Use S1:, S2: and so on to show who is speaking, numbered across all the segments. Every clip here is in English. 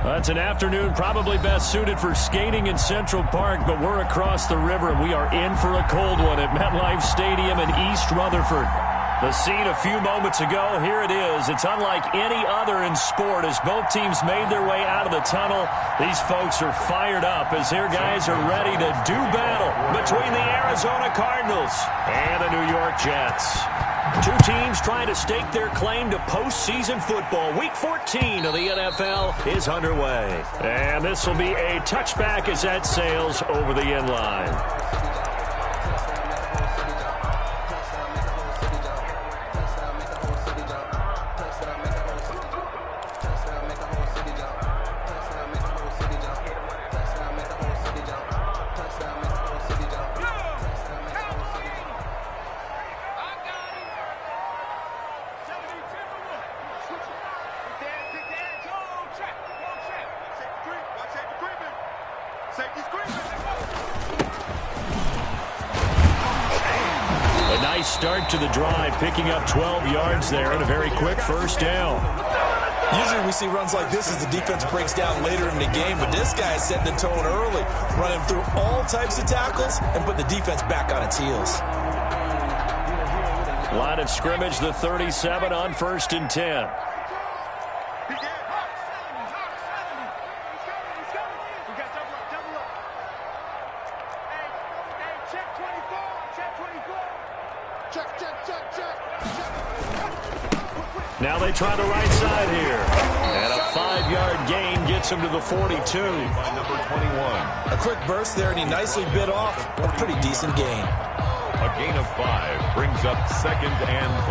S1: It's an afternoon probably best suited for skating in Central Park, but we're across the river, and we are in for a cold one at MetLife Stadium in East Rutherford. The scene a few moments ago, here it is. It's unlike any other in sport as both teams made their way out of the tunnel. These folks are fired up as their guys are ready to do battle between the Arizona Cardinals and the New York Jets. Two teams trying to stake their claim to postseason football. Week 14 of the NFL is underway. And this will be a touchback as that sails over the end line. Start to the drive, picking up 12 yards there and a very quick first down.
S2: Usually we see runs like this as the defense breaks down later in the game, but this guy is setting the tone early, running through all types of tackles and put the defense back on its heels.
S1: Line of scrimmage, the 37 on 1st and 10. Now they try the right side here. And a 5-yard gain gets him to the 42.
S3: By number 21.
S2: A quick burst there, and he nicely bit off a pretty decent gain.
S3: A gain of 5 brings up 2nd and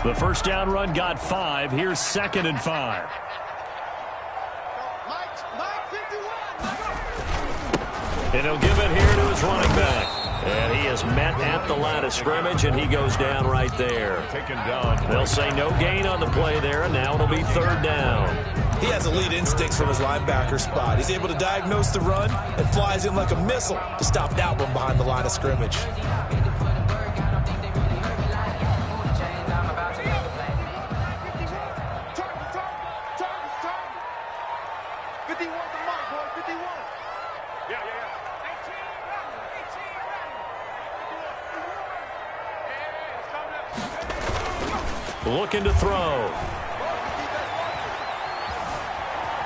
S3: 5.
S1: The first down run got 5. Here's 2nd and 5. And he'll give it here to his running back. And he is met at the line of scrimmage, and he goes down right there.
S3: Taken down.
S1: They'll say no gain on the play there, and now it'll be 3rd down.
S2: He has elite instincts from his linebacker spot. He's able to diagnose the run and flies in like a missile to stop that one behind the line of scrimmage.
S1: Looking to throw.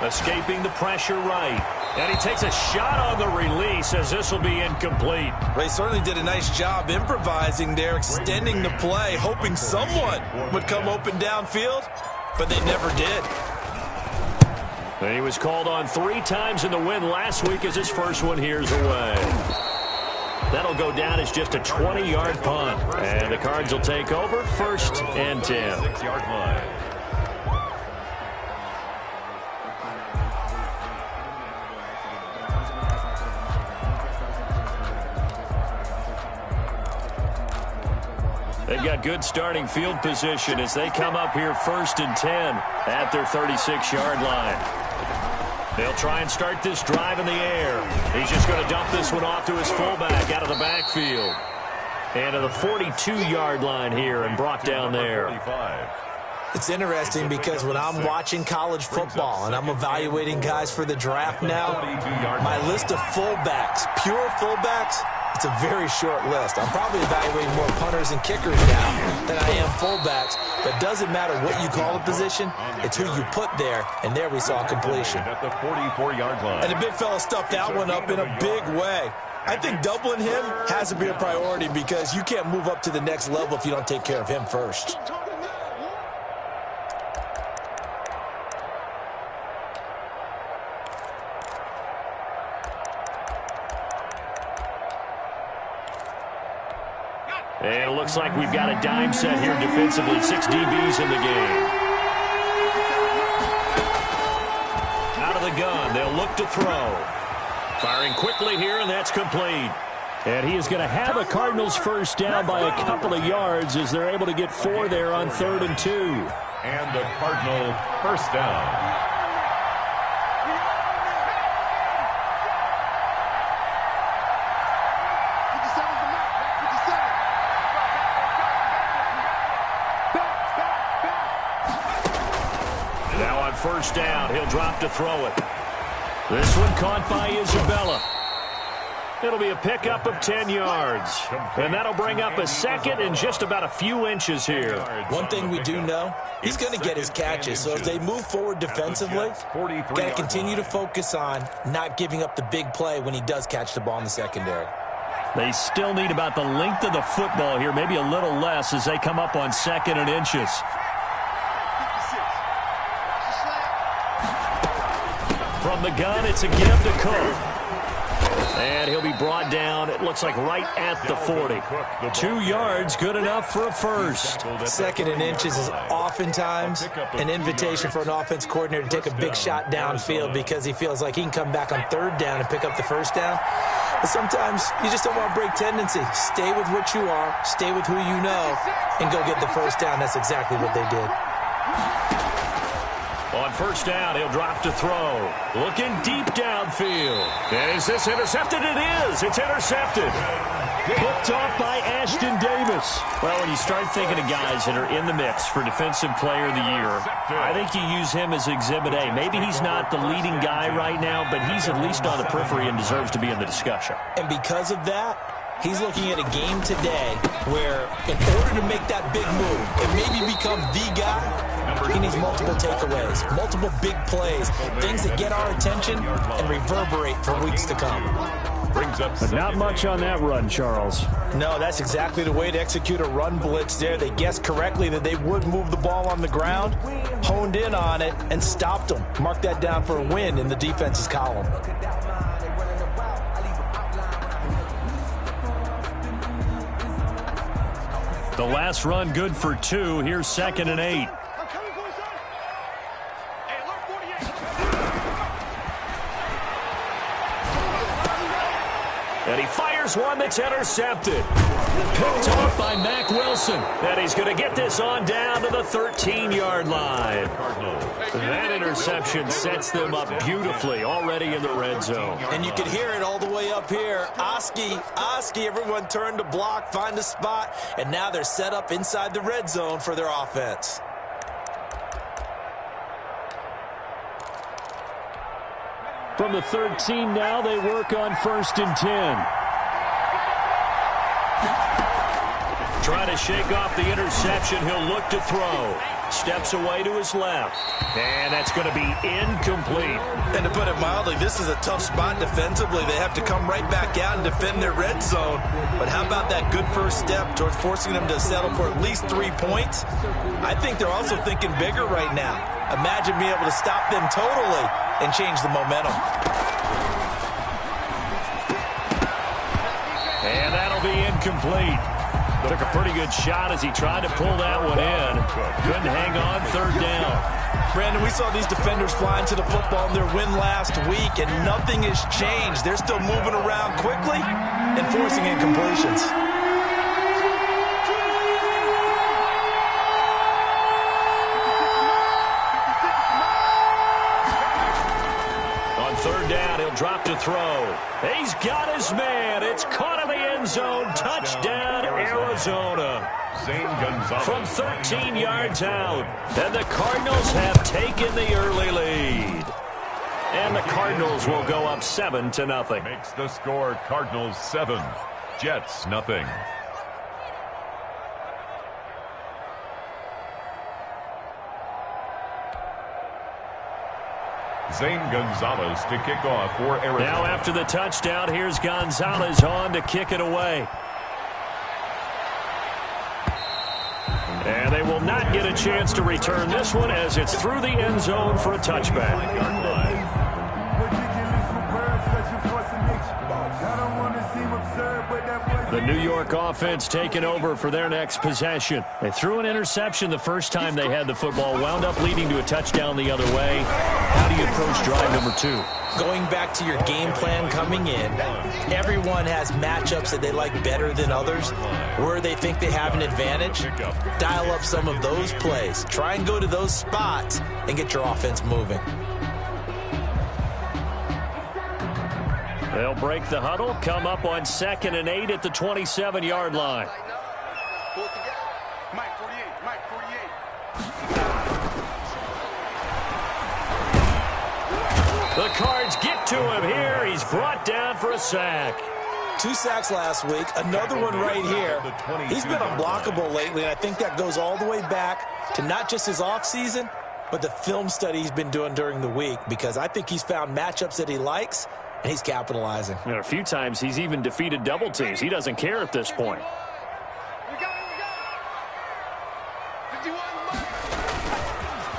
S1: Escaping the pressure right. And he takes a shot on the release as this will be incomplete.
S2: They certainly did a nice job improvising there, extending the play, hoping someone would come open downfield, but they never did.
S1: And he was called on 3 times in the win last week as his first one here's away. That'll go down as just a 20-yard punt. And the Cards will take over 1st and 10.
S3: 6-yard line.
S1: They've got good starting field position as they come up here 1st and 10 at their 36-yard line. They'll try and start this drive in the air. He's just going to dump this one off to his fullback out of the backfield. And to the 42-yard line here and brought down there.
S2: It's interesting because when I'm watching college football and I'm evaluating guys for the draft now, my list of fullbacks, pure fullbacks, it's a very short list. I'm probably evaluating more punters and kickers now than I am fullbacks. But it doesn't matter what you call a position, it's who you put there, and there we saw completion.
S3: At the 44-yard line.
S2: And the big fella stuffed that one up in a big way. I think doubling him has to be a priority because you can't move up to the next level if you don't take care of him first.
S1: And it looks like we've got a dime set here defensively. 6 DBs in the game. Out of the gun. They'll look to throw. Firing quickly here, and that's complete. And he is going to have a Cardinals first down by a couple of yards as they're able to get 4 there on 3rd and 2.
S3: And the Cardinal first down.
S1: first down. He'll drop to throw it. This one caught by Isabella. It'll be a pickup of 10 yards. And that'll bring up a second and just about a few inches here.
S2: One thing we do know, he's going to get his catches. So if they move forward defensively, got to continue to focus on not giving up the big play when he does catch the ball in the secondary.
S1: They still need about the length of the football here, maybe a little less as they come up on second and inches. From the gun, it's a give to Cook. And he'll be brought down, it looks like right at the 40. 2 yards, good enough for a first.
S2: Second and inches is oftentimes an invitation for an offense coordinator to take a big shot downfield because he feels like he can come back on third down and pick up the first down. But sometimes you just don't want to break tendency. Stay with what you are, stay with who you know, and go get the first down. That's exactly what they did.
S1: On first down, he'll drop to throw. Looking deep downfield. And is this intercepted? It is. It's intercepted. Picked off by Ashton Davis. Well, when you start thinking of guys that are in the mix for Defensive Player of the Year, I think you use him as Exhibit A. Maybe he's not the leading guy right now, but he's at least on the periphery and deserves to be in the discussion.
S2: And because of that, he's looking at a game today where in order to make that big move and maybe become the guy, he needs multiple takeaways, multiple big plays, things that get our attention and reverberate for weeks to come.
S1: But not much on that run, Charles.
S2: No, that's exactly the way to execute a run blitz there. They guessed correctly that they would move the ball on the ground, honed in on it, and stopped them. Mark that down for a win in the defense's column.
S1: The last run good for 2. Here's 2nd and 8. And he fires one that's intercepted. Picked off by Mack Wilson. And he's going to get this on down to the 13-yard line. That interception sets them up beautifully already in the red zone.
S2: And you can hear it all the way up here. Oski, everyone turned to block, find a spot, and now they're set up inside the red zone for their offense.
S1: From the 13 now, they work on 1st and 10. Trying to shake off the interception. He'll look to throw. Steps away to his left. And that's going to be incomplete.
S2: And to put it mildly, this is a tough spot defensively. They have to come right back out and defend their red zone. But how about that good first step towards forcing them to settle for at least 3 points? I think they're also thinking bigger right now. Imagine being able to stop them totally and change the momentum.
S1: And that'll be incomplete. Took a pretty good shot as he tried to pull that one in. Couldn't hang on 3rd down.
S2: Brandon, we saw these defenders flying to the football in their win last week, and nothing has changed. They're still moving around quickly and forcing incompletions.
S1: On 3rd down, he'll drop to throw. He's got his man. It's caught in the end zone. Touchdown, Arizona. From 13 yards out. And the Cardinals have taken the early lead. And the Cardinals will go up 7-0.
S3: Makes the score Cardinals 7, Jets nothing. Zane Gonzalez to kick off for Arizona.
S1: Now after the touchdown, here's Gonzalez on to kick it away. And they will not get a chance to return this one as it's through the end zone for a touchback. The New York offense taking over for their next possession. They threw an interception the first time they had the football, wound up leading to a touchdown the other way. How do you approach drive number 2?
S2: Going back to your game plan coming in, everyone has matchups that they like better than others, where they think they have an advantage. Dial up some of those plays. Try and go to those spots and get your offense moving.
S1: They'll break the huddle, come up on 2nd and 8 at the 27-yard line. The Cards get to him here. He's brought down for a sack.
S2: 2 sacks last week, another one right here. He's been unblockable lately, and I think that goes all the way back to not just his offseason, but the film study he's been doing during the week, because I think he's found matchups that he likes, and he's capitalizing.
S1: And a few times he's even defeated double teams. He doesn't care at this point.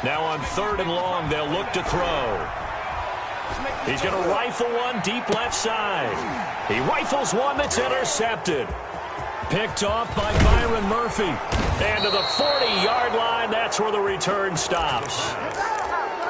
S1: Now on 3rd and long, they'll look to throw. He's going to rifle one deep left side. He rifles one that's intercepted. Picked off by Byron Murphy. And to the 40-yard line, that's where the return stops.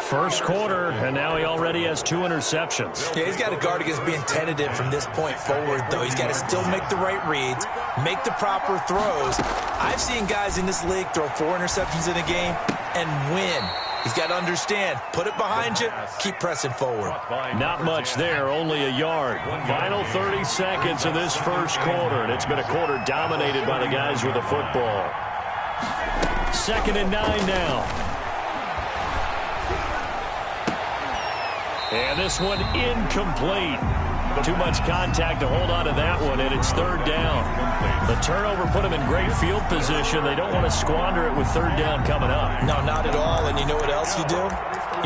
S1: First quarter, and now he already has 2 interceptions.
S2: Yeah, he's got to guard against being tentative from this point forward, though. He's got to still make the right reads, make the proper throws. I've seen guys in this league throw 4 interceptions in a game and win. He's got to understand, put it behind you, keep pressing forward.
S1: Not much there, only a yard. Final 30 seconds of this first quarter, and it's been a quarter dominated by the guys with the football. 2nd and 9 now. And this one incomplete. Too much contact to hold on to that one, and it's 3rd down. The turnover put them in great field position. They don't want to squander it with 3rd down coming up.
S2: No, not at all. And you know what else you do?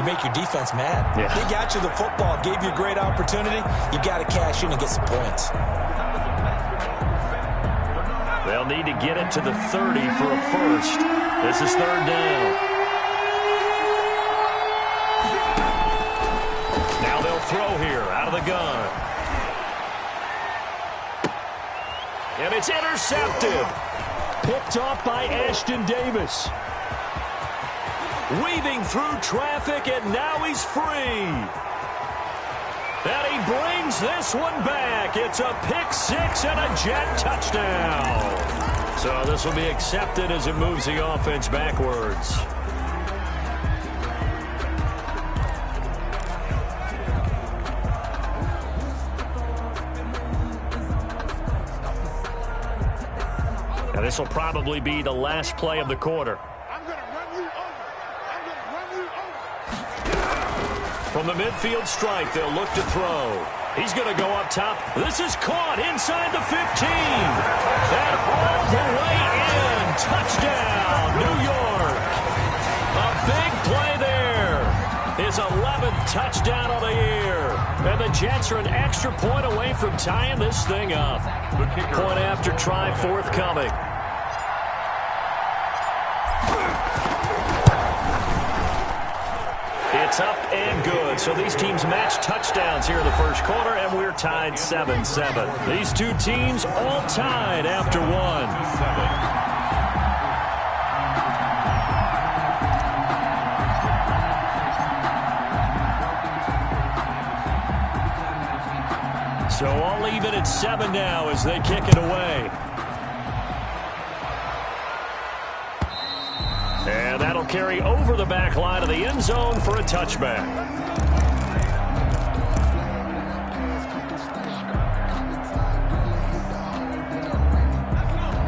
S2: You make your defense mad.
S1: Yeah.
S2: They got you the football, gave you a great opportunity. You got to cash in and get some points.
S1: They'll need to get it to the 30 for a first. This is 3rd down. Now they'll throw here out of the gun. And it's intercepted. Picked off by Ashton Davis. Weaving through traffic, and now he's free. And he brings this one back. It's a pick 6 and a Jet touchdown. So this will be accepted as it moves the offense backwards. And this will probably be the last play of the quarter. From the midfield strike, they'll look to throw. He's going to go up top. This is caught inside the 15. And all the way in. Touchdown, New York. A big play there. His 11th touchdown of the year. And the Jets are an extra point away from tying this thing up. Point after try forthcoming. It's up and good. So these teams match touchdowns here in the first quarter, and we're tied 7-7. These two teams all tied after one. So all even at 7 now as they kick it away. And that'll carry over the back line of the end zone for a touchback.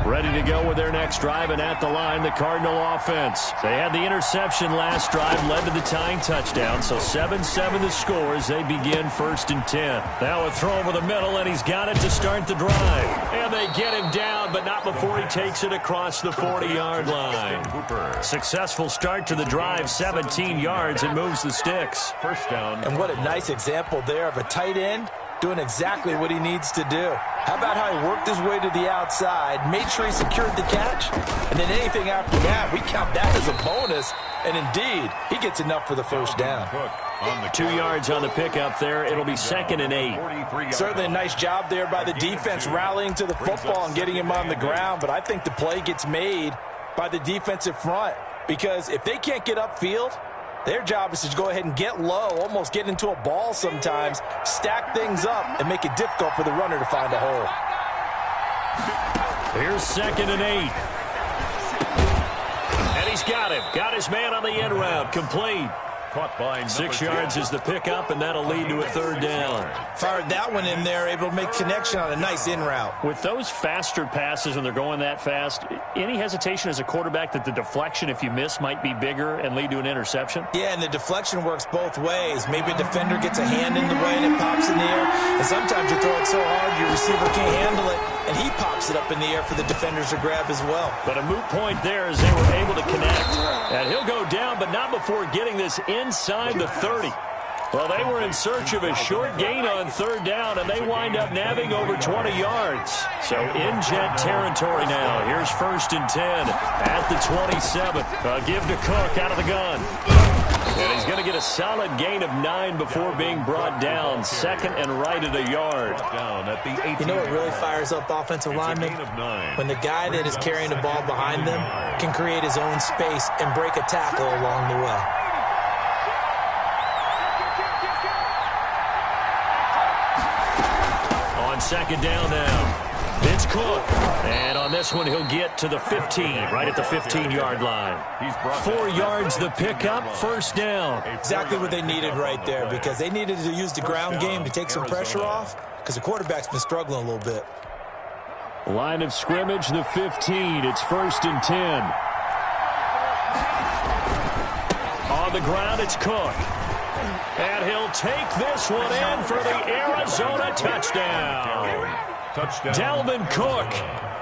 S1: Ready to go with their next drive, and at the line, the Cardinal offense. They had the interception last drive, led to the tying touchdown, so 7-7 the score as they begin 1st and 10. Now a throw over the middle, and he's got it to start the drive. And they get him down, but not before he takes it across the 40-yard line. Successful start to the drive, 17 yards, and moves the sticks.
S3: First down.
S2: And what a nice example there of a tight end doing exactly what he needs to do. How about how he worked his way to the outside, made sure he secured the catch, and then anything after that, we count that as a bonus. And indeed, he gets enough for the first down.
S1: 2 yards on the pickup there. It'll be 2nd and 8.
S2: Certainly a nice job there by the defense rallying to the football and getting him on the ground, but I think the play gets made by the defensive front, because if they can't get upfield, their job is to go ahead and get low, almost get into a ball sometimes, stack things up, and make it difficult for the runner to find a hole.
S1: Here's 2nd and 8. And he's got him. Got his man on the end route. Complete.
S3: Caught by
S1: 6 yards is the pickup, and that'll lead to a third down.
S2: Fired that one in there, able to make connection on a nice in route.
S1: With those faster passes when they're going that fast, any hesitation as a quarterback that the deflection, if you miss, might be bigger and lead to an interception?
S2: Yeah, and the deflection works both ways. Maybe a defender gets a hand in the way and it pops in the air, and sometimes you throw it so hard your receiver can't handle it, and he pops it up in the air for the defenders to grab as well.
S1: But a moot point there as they were able to connect. And he'll go down, but not before getting this inside the 30. Well, they were in search of a short gain on third down, and they wind up nabbing over 20 yards. So in jet territory now. Here's 1st and 10 at the 27. Give to Cook out of the gun. And he's going to get a solid gain of 9 before being brought down. 2nd and right at a yard.
S3: Down at the 18.
S2: You know what really fires up offensive linemen? When the guy that is carrying the ball behind them can create his own space and break a tackle along the way.
S1: On 2nd down now. It's Cook. And on this one, he'll get to the 15, right at the 15-yard line. 4 yards the pickup, 1st down.
S2: Exactly what they needed right there, because they needed to use the ground game to take some pressure off, because the quarterback's been struggling a little bit.
S1: Line of scrimmage, the 15. It's 1st and 10. On the ground, it's Cook. And he'll take this one in for the Arizona touchdown. Dalvin Cook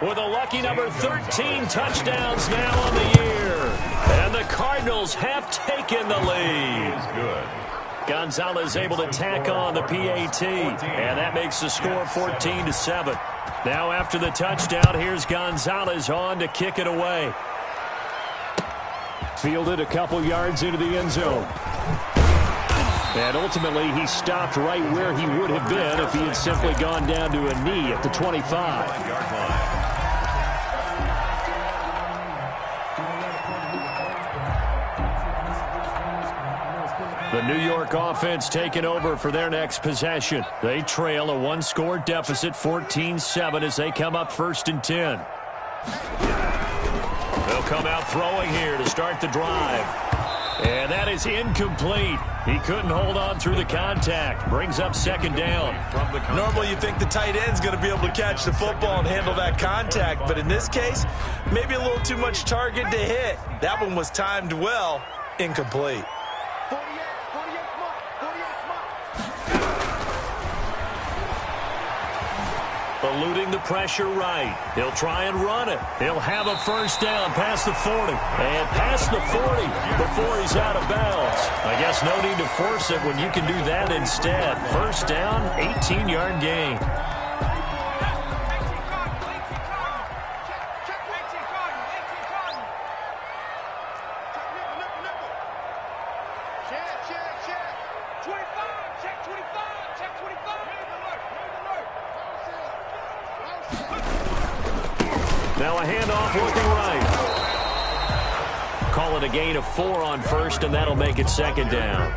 S1: with a lucky number 13 touchdowns now on the year. And the Cardinals have taken the lead. Gonzalez able to tack on the PAT. And that makes the score 14-7. Now after the touchdown, here's Gonzalez on to kick it away. Fielded a couple yards into the end zone. And ultimately, he stopped right where he would have been if he had simply gone down to a knee at the 25. The New York offense taking over for their next possession. They trail a 1-score deficit, 14-7, as they come up 1st and 10. They'll come out throwing here to start the drive. And that is incomplete. He couldn't hold on through the contact. Brings up 2nd down.
S2: Normally you think the tight end's going to be able to catch the football and handle that contact. But in this case, maybe a little too much target to hit. That one was timed well. Incomplete.
S1: Eluding the pressure right. He'll try and run it. He'll have a 1st down past the 40. And past the 40 before he's out of bounds. I guess no need to force it when you can do that instead. 1st down, 18-yard gain. Now a handoff looking right. Call it a gain of 4 on 1st, and that'll make it 2nd down.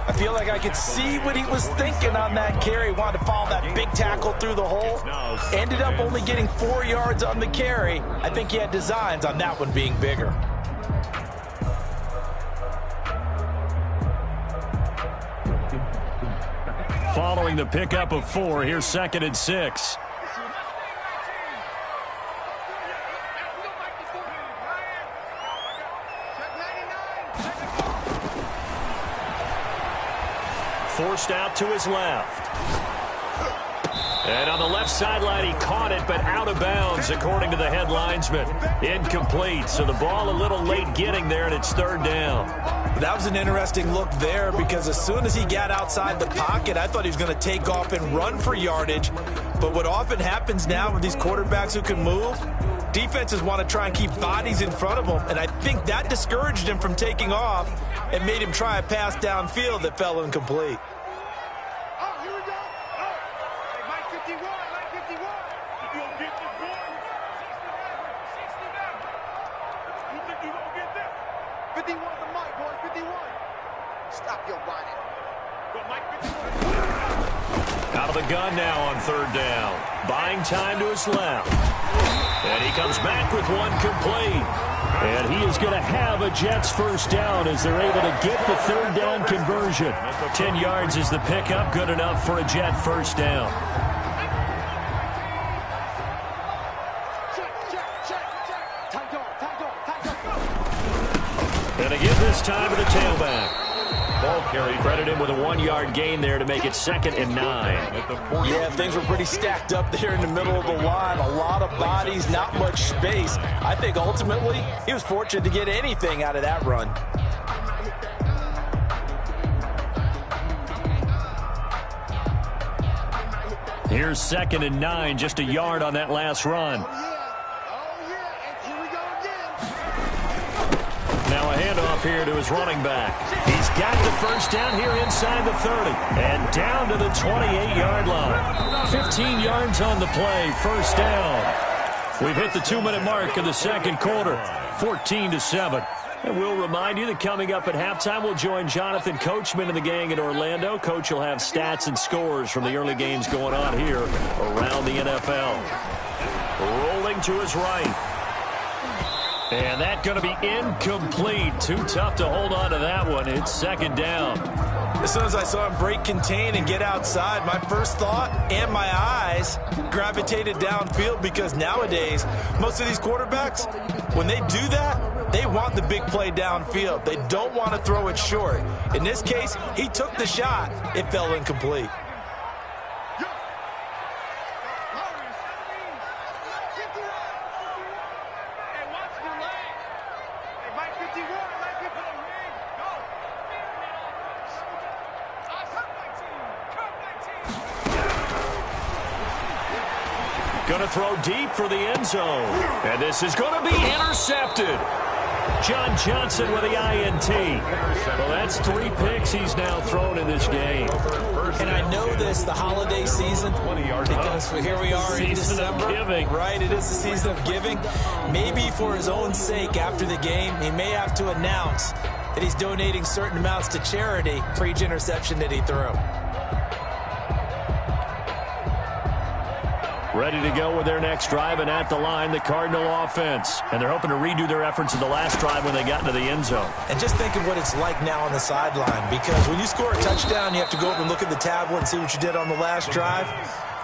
S2: I feel like I could see what he was thinking on that carry. Wanted to follow that big tackle through the hole. Ended up only getting 4 yards on the carry. I think he had designs on that one being bigger.
S1: Following the pickup of 4, here's 2nd and 6. Forced out to his left. And on the left sideline, he caught it, but out of bounds, according to the head linesman. Incomplete, so the ball a little late getting there, and it's 3rd down.
S2: That was an interesting look there, because as soon as he got outside the pocket, I thought he was going to take off and run for yardage. But what often happens now with these quarterbacks who can move, defenses want to try and keep bodies in front of them, and I think that discouraged him from taking off and made him try a pass downfield that fell incomplete.
S1: Out of the gun now on 3rd down. Buying time to his left. And he comes back with one complete. And he is going to have a Jets first down as they're able to get the third down conversion. 10 yards is the pickup, good enough for a Jet first down. And they give this time to the tailback.
S3: Ball carry.
S1: Credit him with a 1-yard gain there to make it 2nd and 9.
S2: Yeah, things were pretty stacked up there in the middle of the line. A lot of bodies, not much space. I think ultimately he was fortunate to get anything out of that run.
S1: Here's 2nd and 9, just a yard on that last run. Now a handoff here to his running back. He's got the first down here inside the 30 and down to the 28-yard line. 15 yards on the play, first down. We've hit the 2-minute mark of the second quarter, 14-7. And we'll remind you that coming up at halftime, we'll join Jonathan Coachman and the gang in Orlando. Coach will have stats and scores from the early games going on here around the NFL. Rolling to his right. And that's going to be incomplete. Too tough to hold on to that one. It's 2nd down.
S2: As soon as I saw him break contain and get outside, my first thought and my eyes gravitated downfield, because nowadays, most of these quarterbacks, when they do that, they want the big play downfield. They don't want to throw it short. In this case, he took the shot. It fell incomplete.
S1: Going to throw deep for the end zone. And this is going to be intercepted. John Johnson with the INT. Well, that's 3 picks he's now thrown in this game.
S2: And I know this, the holiday season, because here we are in December.
S1: Giving.
S2: Right, it is the season of giving. Maybe for his own sake after the game, he may have to announce that he's donating certain amounts to charity for each interception that he threw.
S1: Ready to go with their next drive, and at the line, the Cardinal offense. And they're hoping to redo their efforts in the last drive when they got into the end zone.
S2: And just think of what it's like now on the sideline, because when you score a touchdown, you have to go up and look at the tablet and see what you did on the last drive.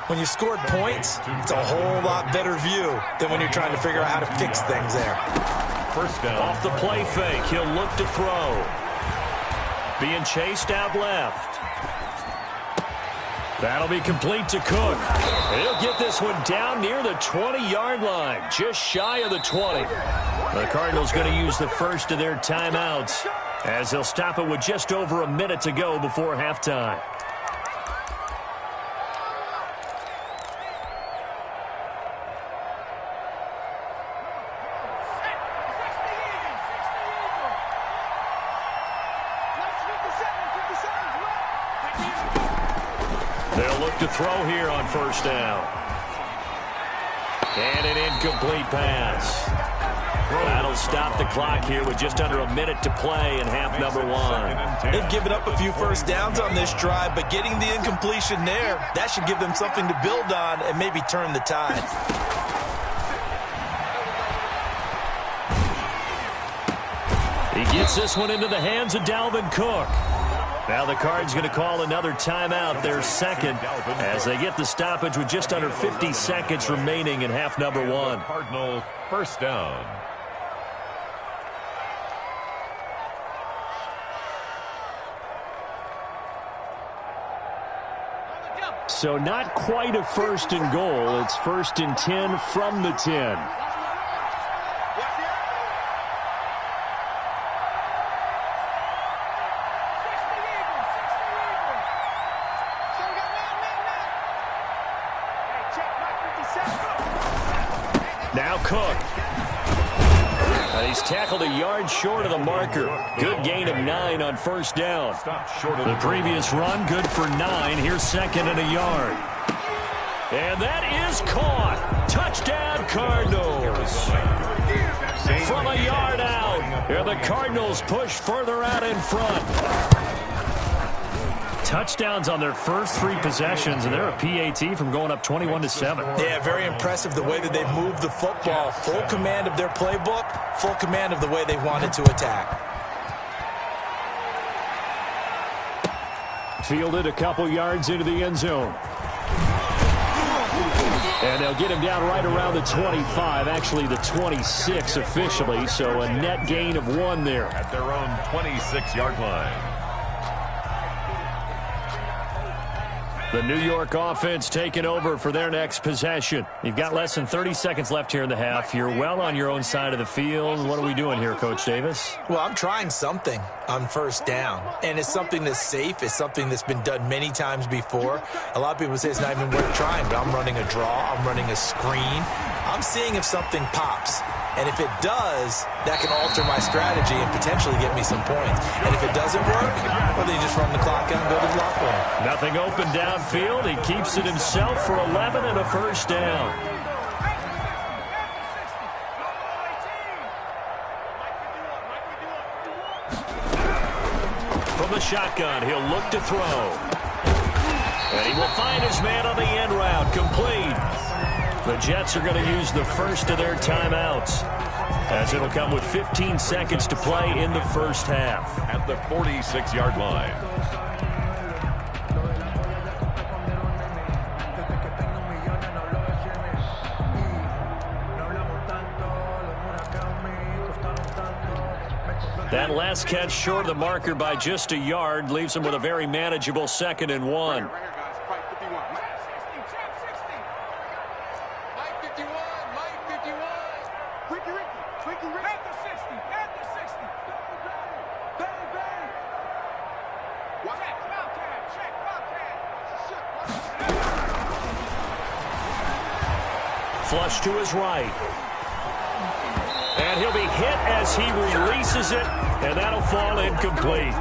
S2: When you scored points, it's a whole lot better view than when you're trying to figure out how to fix things there.
S3: First down.
S1: Off the play fake, he'll look to throw. Being chased out left. That'll be complete to Cook. He'll get this one down near the 20-yard line, just shy of the 20. The Cardinals going to use the first of their timeouts as they'll stop it with just over a minute to go before halftime. They'll look to throw here on first down. And an incomplete pass. That'll stop the clock here with just under a minute to play in half number 1.
S2: They've given up a few first downs on this drive, but getting the incompletion there, that should give them something to build on and maybe turn the tide.
S1: He gets this one into the hands of Dalvin Cook. Now the Cards going to call another timeout, their second, as they get the stoppage with just under 50 seconds remaining in half number 1.
S3: Cardinal first down.
S1: So not quite a first and goal. It's 1st and 10 from the 10. Now Cook. He's tackled a yard short of the marker. Good gain of 9 on first down. The previous run, good for 9. Here's 2nd and a yard. And that is caught. Touchdown, Cardinals. From a yard out. And the Cardinals push further out in front. touchdowns on their first 3 possessions, and they're a PAT from going up 21-7.
S2: Yeah, very impressive the way that they've moved the football. Full command of their playbook, full command of the way they wanted to attack.
S1: Fielded a couple yards into the end zone. And they'll get him down right around the 25, actually the 26 officially, so a net gain of 1 there.
S3: At their own 26-yard line.
S1: The New York offense taking over for their next possession. You've got less than 30 seconds left here in the half. You're well on your own side of the field. What are we doing here, Coach Davis?
S2: Well, I'm trying something on first down, and it's something that's safe. It's something that's been done many times before. A lot of people say it's not even worth trying, but I'm running a draw. I'm running a screen. I'm seeing if something pops. And if it does, that can alter my strategy and potentially get me some points. And if it doesn't work, well, then you just run the clock out and go to the block ball.
S1: Nothing open downfield. He keeps it himself for 11 and a first down. From the shotgun, he'll look to throw. And he will find his man on the end route. Complete. The Jets are going to use the first of their timeouts, as it'll come with 15 seconds to play in the first half.
S3: At the 46-yard line.
S1: That last catch short of the marker by just a yard leaves him with a very manageable 2nd and 1. Flush to his right. And he'll be hit as he releases it, and that'll fall incomplete.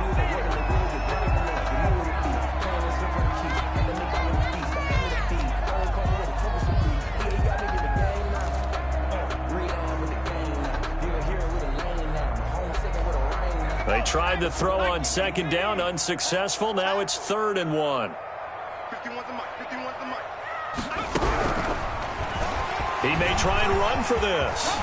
S1: They tried to throw on 2nd down, unsuccessful. Now it's 3rd and 1. He may try and run for this.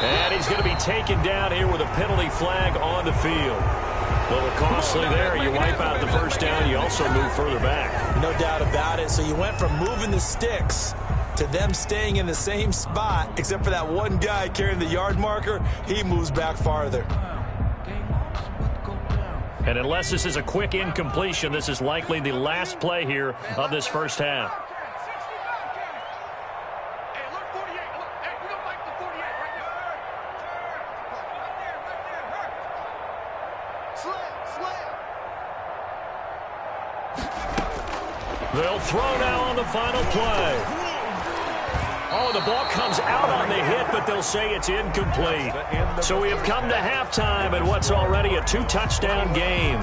S1: And he's going to be taken down here with a penalty flag on the field. A little costly there. You wipe out the first down. You also move further back.
S2: No doubt about it. So you went from moving the sticks to them staying in the same spot, except for that one guy carrying the yard marker. He moves back farther.
S1: And unless this is a quick incompletion, this is likely the last play here of this first half. They'll throw now on the final play. Oh, the ball comes out on the hit, but they'll say it's incomplete. So we have come to halftime in what's already a 2-touchdown game.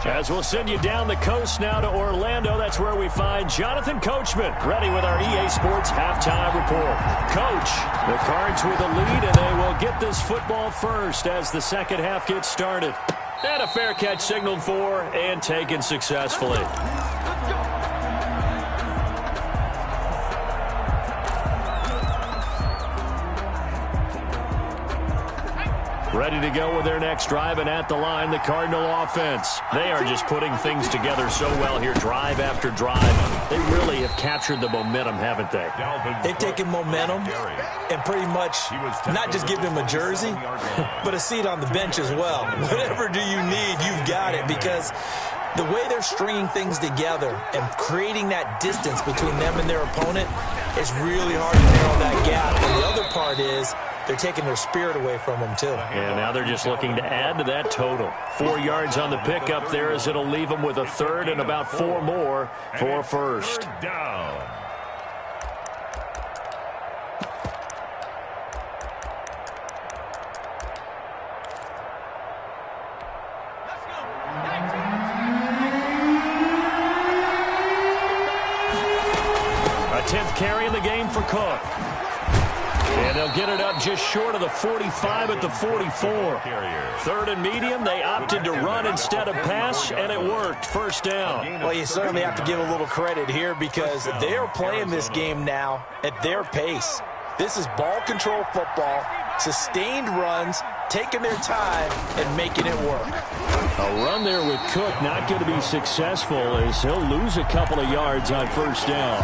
S1: As we'll send you down the coast now to Orlando, that's where we find Jonathan Coachman, ready with our EA Sports halftime report. Coach, the Cards with a lead, and they will get this football first as the second half gets started. And a fair catch signaled for and taken successfully. Ready to go with their next drive, and at the line, the Cardinal offense. They are just putting things together so well here, drive after drive. They really have captured the momentum, haven't they?
S2: They've taken momentum and pretty much not just give them a jersey, but a seat on the bench as well. Whatever do you need, you've got it, because the way they're stringing things together and creating that distance between them and their opponent is really hard to narrow that gap. And the other part is they're taking their spirit away from them, too.
S1: And now they're just looking to add to that total. 4 yards on the pickup there, as it'll leave them with a 3rd and about 4 more for first.
S3: Third down.
S1: A 10th carry in the game for Cook. And they'll get it up just short of the 45 at the 44. Third and medium, they opted to run instead of pass, and it worked. First down.
S2: Well, you certainly have to give a little credit here because they are playing this game now at their pace. This is ball control football, sustained runs, taking their time, and making it work.
S1: A run there with Cook not going to be successful as he'll lose a couple of yards on first down.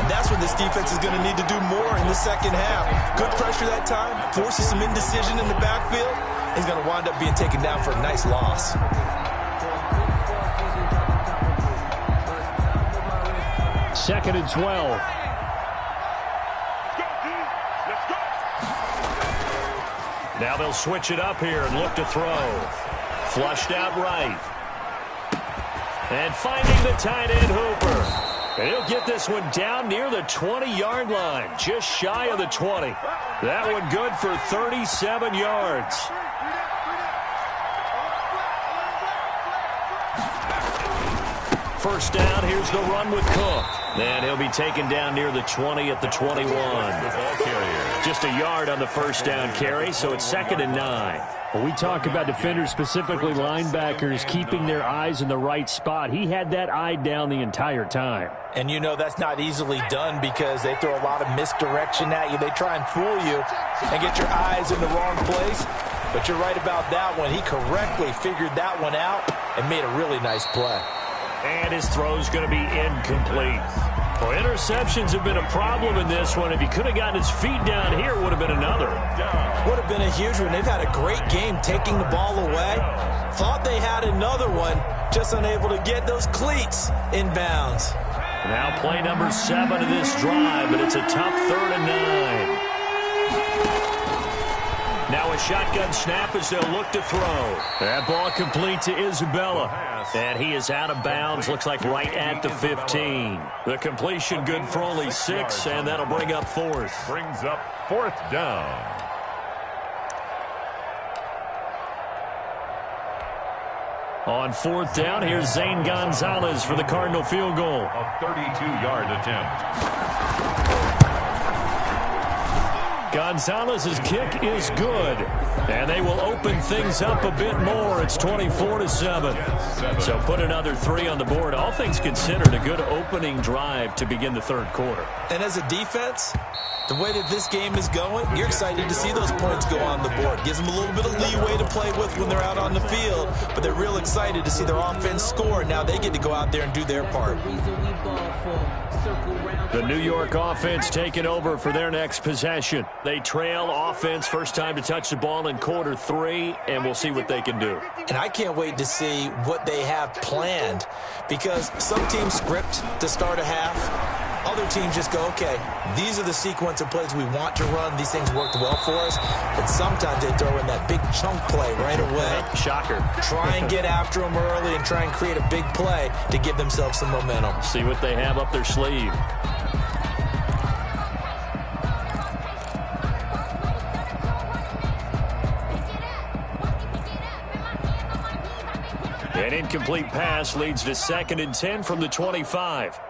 S2: And that's what this defense is going to need to do more in the second half. Good pressure that time, forces some indecision in the backfield. He's going to wind up being taken down for a nice loss.
S1: Second and 12. Now they'll switch it up here and look to throw. Flushed out right. And finding the tight end Hooper. And he'll get this one down near the 20-yard line, just shy of the 20. That one good for 37 yards. First down, here's the run with Cook. And he'll be taken down near the 20 at the 21. Just a yard on the first down carry, so it's 2nd and 9. Well, we talk about defenders, specifically linebackers, keeping their eyes in the right spot. He had that eye down the entire time.
S2: And you know that's not easily done because they throw a lot of misdirection at you. They try and fool you and get your eyes in the wrong place. But you're right about that one. He correctly figured that one out and made a really nice play.
S1: And his throw's going to be incomplete. Well, interceptions have been a problem in this one. If he could have gotten his feet down here, it would have been another.
S2: Would have been a huge one. They've had a great game taking the ball away. Thought they had another one, just unable to get those cleats in bounds.
S1: Now play number 7 of this drive, but it's a tough 3rd and 9. Now a shotgun snap as they'll look to throw. That ball complete to Isabella. And he is out of bounds, looks like right at the 15. The completion good for only 6, and that'll bring up 4th.
S3: Brings up 4th down.
S1: On 4th down, here's Zane Gonzalez for the Cardinal field goal.
S3: A 32-yard attempt.
S1: Gonzalez's kick is good, and they will open things up a bit more. It's 24-7. So put another 3 on the board. All things considered, a good opening drive to begin the 3rd quarter.
S2: And as a defense, the way that this game is going, you're excited to see those points go on the board. Gives them a little bit of leeway to play with when they're out on the field, but they're real excited to see their offense score. Now they get to go out there and do their part.
S1: The New York offense taking over for their next possession. They trail offense, first time to touch the ball in quarter 3, and we'll see what they can do.
S2: And I can't wait to see what they have planned, because some teams script to start a half. Other teams just go, okay, these are the sequence of plays we want to run. These things worked well for us. And sometimes they throw in that big chunk play right away.
S1: Shocker.
S2: Try and get after them early and try and create a big play to give themselves some momentum.
S1: See what they have up their sleeve. An incomplete pass leads to 2nd and 10 from the 25.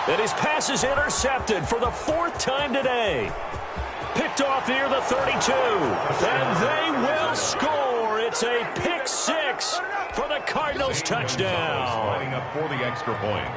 S1: And his pass is intercepted for the 4th time today. Picked off near the 32. And they will score. It's a pick 6 for the Cardinals touchdown.
S3: Lining up for the extra point.